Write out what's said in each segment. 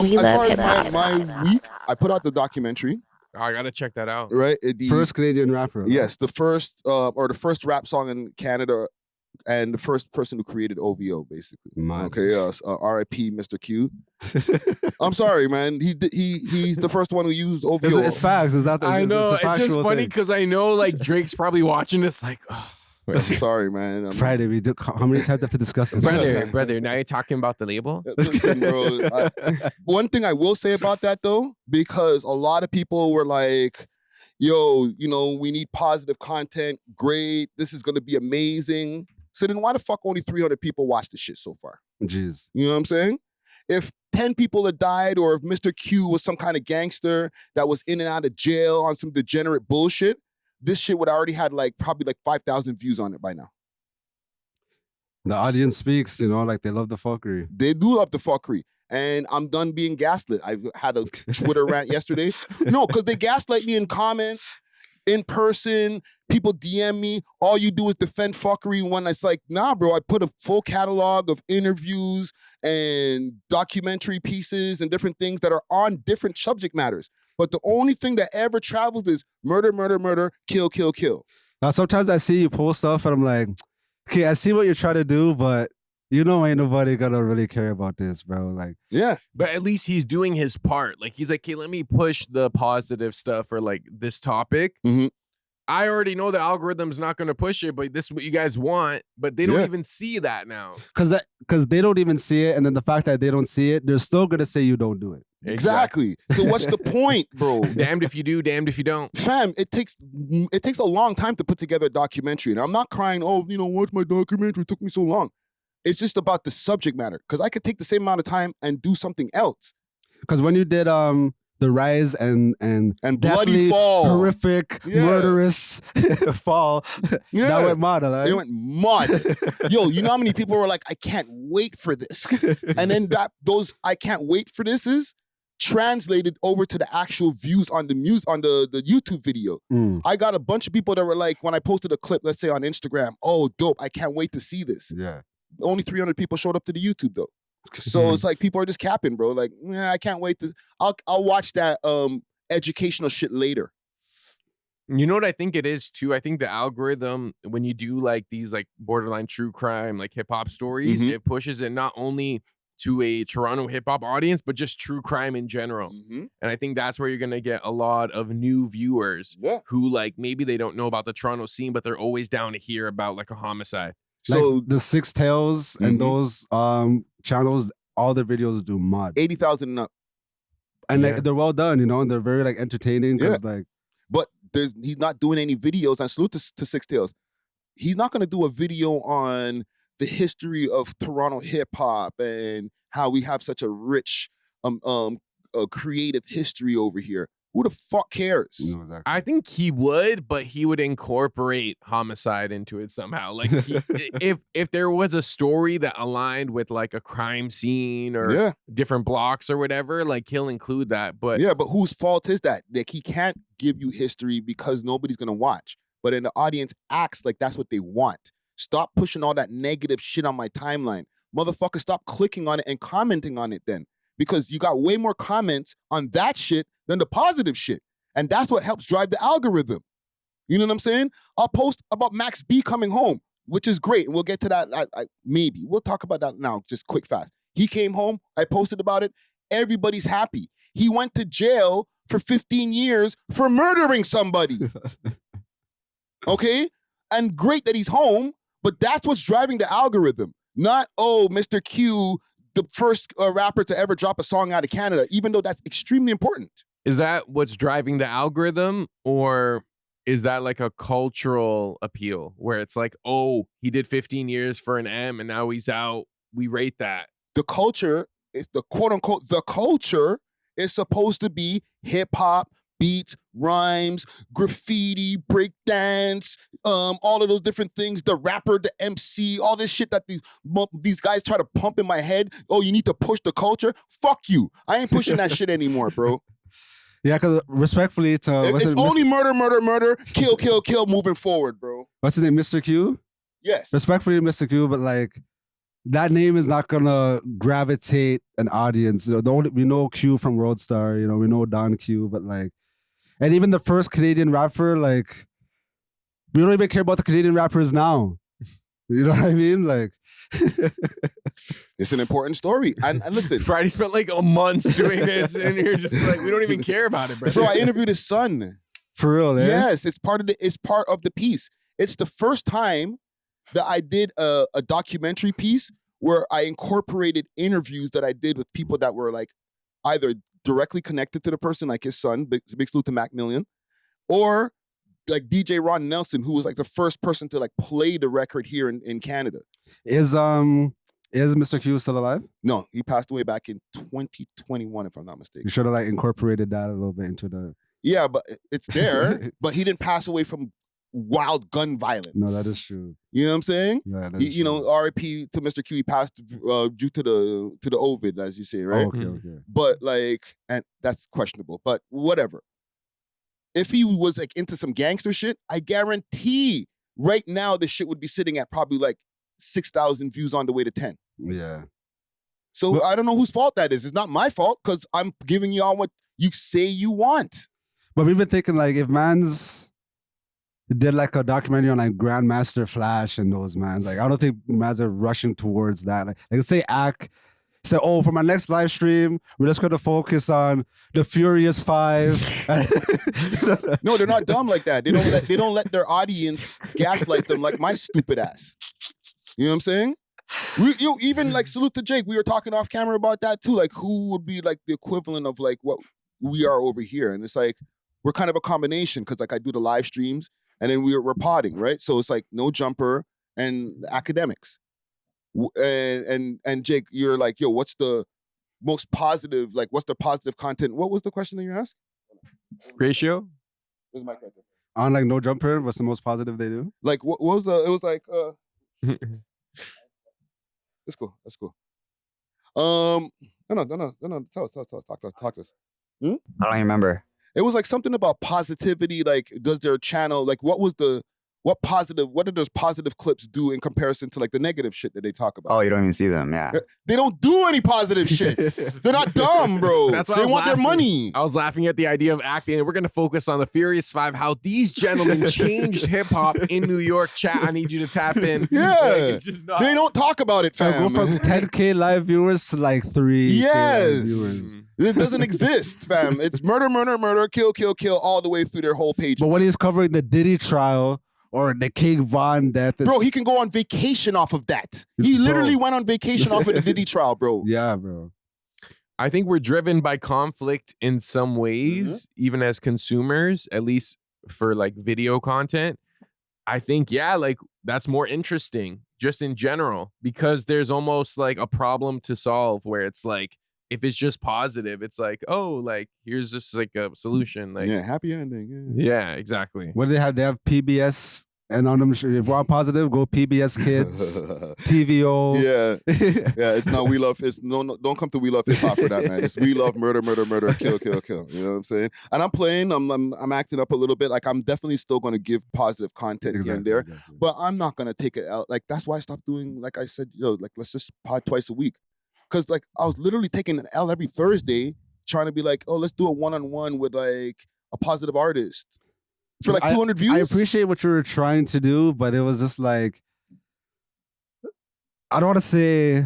We As love far as hip-hop. my week, I put out the documentary. Oh, I gotta check that out. Right, First Canadian rapper. Right? Yes, the first rap song in Canada, and the first person who created O.V.O. basically. Man. Okay, R.I.P. Mr. Q. I'm sorry, man. He's the first one who used O.V.O. It's facts. It's not. I know. It's just funny thing. because I know like Drake's probably watching this like, oh. I'm sorry, man. Friday, we do. How many times do I have to discuss this? brother. Now you're talking about the label. Listen, bro. One thing I will say about that though, because a lot of people were like, "Yo, we need positive content. Great, this is gonna be amazing." So then, why the fuck only 300 people watched this shit so far? Jeez. You know what I'm saying? If 10 people had died, or if Mr. Q was some kind of gangster that was in and out of jail on some degenerate bullshit, this shit would already had probably 5,000 views on it by now. The audience speaks, like they love the fuckery. They do love the fuckery. And I'm done being gaslit. I had a Twitter rant yesterday. No, because they gaslight me in comments, in person, people DM me, all you do is defend fuckery when it's like, nah, bro, I put a full catalog of interviews and documentary pieces and different things that are on different subject matters. But the only thing that ever travels is murder, murder, murder, kill, kill, kill. Now, sometimes I see you post stuff and I'm like, okay, I see what you're trying to do, but ain't nobody gonna really care about this, bro. Like, yeah. But at least he's doing his part. Like, he's like, okay, let me push the positive stuff or like this topic. Mm-hmm. I already know the algorithm's not going to push it, but this is what you guys want. But they don't even see that now. Because they don't even see it. And then the fact that they don't see it, they're still going to say you don't do it. Exactly. So what's the point, bro? Damned if you do, damned if you don't. Fam, it takes a long time to put together a documentary. And I'm not crying, watch my documentary, it took me so long. It's just about the subject matter. Because I could take the same amount of time and do something else. Because when you did the rise and bloody fall, horrific, murderous fall, that went mad, right? It went mad. Yo, you know how many people were like, I can't wait for this. And then those I can't wait for this is translated over to the actual views on the the YouTube video. I got a bunch of people that were like, when I posted a clip, let's say on Instagram, oh, dope, I can't wait to see this. Yeah. Only 300 people showed up to the YouTube though. So it's like people are just capping, bro. Like, I can't wait to. I'll watch that educational shit later. You know what I think it is too? I think the algorithm, when you do like these like borderline true crime, like hip hop stories, it pushes it not only to a Toronto hip hop audience, but just true crime in general. And I think that's where you're gonna get a lot of new viewers who like maybe they don't know about the Toronto scene, but they're always down to hear about like a homicide. So like the Six Tales and those channels, all the videos do mod 80,000 and up, and like, they're well done, and they're very like entertaining. But he's not doing any videos. And salute to Six Tales. He's not going to do a video on the history of Toronto hip hop and how we have such a rich, creative history over here. Who the fuck cares? No, exactly. I think he would, but he would incorporate homicide into it somehow. Like if there was a story that aligned with like a crime scene or different blocks or whatever, like he'll include that. But but whose fault is that? Like he can't give you history because nobody's gonna watch. But then the audience acts like that's what they want. Stop pushing all that negative shit on my timeline. Motherfucker, stop clicking on it and commenting on it then. Because you got way more comments on that shit than the positive shit. And that's what helps drive the algorithm. You know what I'm saying? I'll post about Max B coming home, which is great. And we'll get to that maybe. We'll talk about that now, just quick, fast. He came home. I posted about it. Everybody's happy. He went to jail for 15 years for murdering somebody. Okay? And great that he's home, but that's what's driving the algorithm. Not, Mr. Q, the first rapper to ever drop a song out of Canada, even though that's extremely important. Is that what's driving the algorithm, or is that like a cultural appeal where it's like, oh, he did 15 years for an M and now he's out? We rate that. The culture is the quote unquote, the culture is supposed to be hip hop, beats, rhymes, graffiti, breakdance, all of those different things, the rapper, the MC, all this shit that these guys try to pump in my head. Oh, you need to push the culture? Fuck you. I ain't pushing that shit anymore, bro. Yeah, because respectfully to... It's only murder, murder, murder, kill, kill, kill moving forward, bro. What's his name, Mr. Q? Yes. Respectfully, Mr. Q, but like, that name is not gonna gravitate an audience. We know Q from Roadstar, we know Don Q, but like, and even the first Canadian rapper, like, we don't even care about the Canadian rappers now. You know what I mean? Like, it's an important story. And listen, Friday spent like a month doing this, and you're just like, we don't even care about it, bro. Bro, I interviewed his son. For real, eh? Yes, it's part of the piece. It's the first time that I did a documentary piece where I incorporated interviews that I did with people that were like either directly connected to the person, like his son, Big Salute to Mac Million, or like DJ Ron Nelson, who was like the first person to like play the record here in Canada. Is Mr. Q still alive? No, he passed away back in 2021, if I'm not mistaken. You should have like incorporated that a little bit into the. Yeah, but it's there. But he didn't pass away from wild gun violence. No, that is true. You know what I'm saying? Yeah, You know, R.I.P. to Mr. Q. He passed due to the Ovid, as you say, right? Oh, okay. But like, and that's questionable. But whatever. If he was like into some gangster shit, I guarantee right now the shit would be sitting at probably like 6,000 views on the way to 10. Yeah. So I don't know whose fault that is. It's not my fault because I'm giving y'all what you say you want. But we've been thinking like if mans did like a documentary on like Grandmaster Flash and those mans, like I don't think mans are rushing towards that. Like say say, oh, for my next live stream, we're just going to focus on the Furious 5. No, they're not dumb like that. They don't let their audience gaslight them like my stupid ass. You know what I'm saying? Even like salute to Jake. We were talking off camera about that too. Like who would be like the equivalent of like what we are over here? And it's like we're kind of a combination because like I do the live streams and then we're podding, right? So it's like No Jumper and academics. And Jake, you're like, yo, what's the most positive, like what's the positive content? What was the question that you asked? Ratio? Where's my character? On like No Jumper, what's the most positive they do? Like what was it was like Let's go. No, talk to us. I don't even remember. It was like something about positivity, like does their channel, like what do those positive clips do in comparison to like the negative shit that they talk about? Oh, you don't even see them, yeah. They don't do any positive shit. They're not dumb, bro. That's why they want their money. I was laughing at the idea of acting, and we're going to focus on the Furious 5, how these gentlemen changed hip-hop in New York. Chat, I need you to tap in. Yeah. Like, it's just not... They don't talk about it, fam. Go from 10K live viewers to like 3K live viewers. It doesn't exist, fam. It's murder, kill, all the way through their whole pages. But when he's covering the Diddy trial or the King Von death, bro, he can go on vacation off of that. He literally went on vacation off of the Diddy trial, bro. Yeah, bro. I think we're driven by conflict in some ways, even as consumers, at least for like video content. I think, yeah, like that's more interesting just in general because there's almost like a problem to solve where it's like, if it's just positive, it's like, oh, like here's just like a solution. Like, yeah, happy ending. Yeah, exactly. What do they have? They have PBS, and on them, if we're on positive, go PBS Kids, TVO. Yeah, it's not We Love. It's no, don't come to We Love Hip Hop for that, man. It's We Love Murder, kill. You know what I'm saying? And I'm playing. I'm acting up a little bit. Like I'm definitely still going to give positive content here and there, but I'm not going to take it out. Like that's why I stopped doing. Like I said, like let's just pod twice a week. Because, like, I was literally taking an L every Thursday trying to be like, oh, let's do a one-on-one with, like, a positive artist. For, like, 200 views. I appreciate what you were trying to do, but it was just, like, I don't want to say...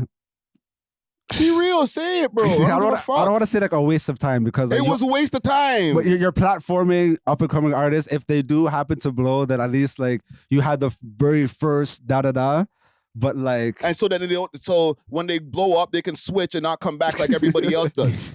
Be real, say it, bro. I don't want to say, like, a waste of time because... Like, it was a waste of time. But you're platforming up-and-coming artists. If they do happen to blow, then at least, like, you had the very first da-da-da. But like, and so that they don't. So when they blow up, they can switch and not come back like everybody else does,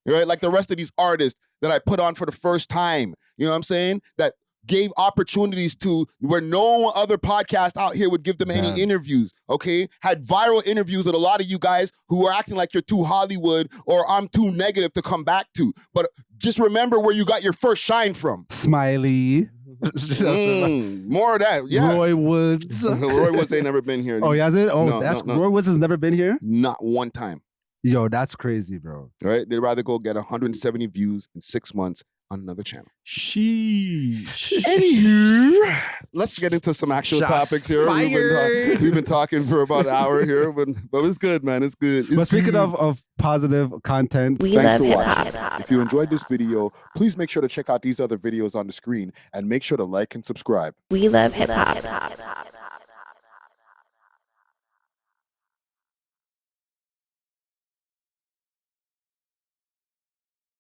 right? Like the rest of these artists that I put on for the first time. You know what I'm saying? That gave opportunities to where no other podcast out here would give them any interviews. Okay, had viral interviews with a lot of you guys who are acting like you're too Hollywood or I'm too negative to come back to. But just remember where you got your first shine from. Smiley. More of that, yeah. Roy Woods. Roy Woods ain't never been here. Oh, has it? Oh, no. Roy Woods has never been here? Not one time. Yo, that's crazy, bro. Right? They'd rather go get 170 views in 6 months on another channel. Sheesh. Anywho, let's get into some actual Shots topics here. fired. We've been talking for about an hour here, but it's good, man. It's good. It's But speaking good. of positive content, We Thanks love for hip watching. hop. If you enjoyed this video, please make sure to check out these other videos on the screen and make sure to like and subscribe. We love hip hop.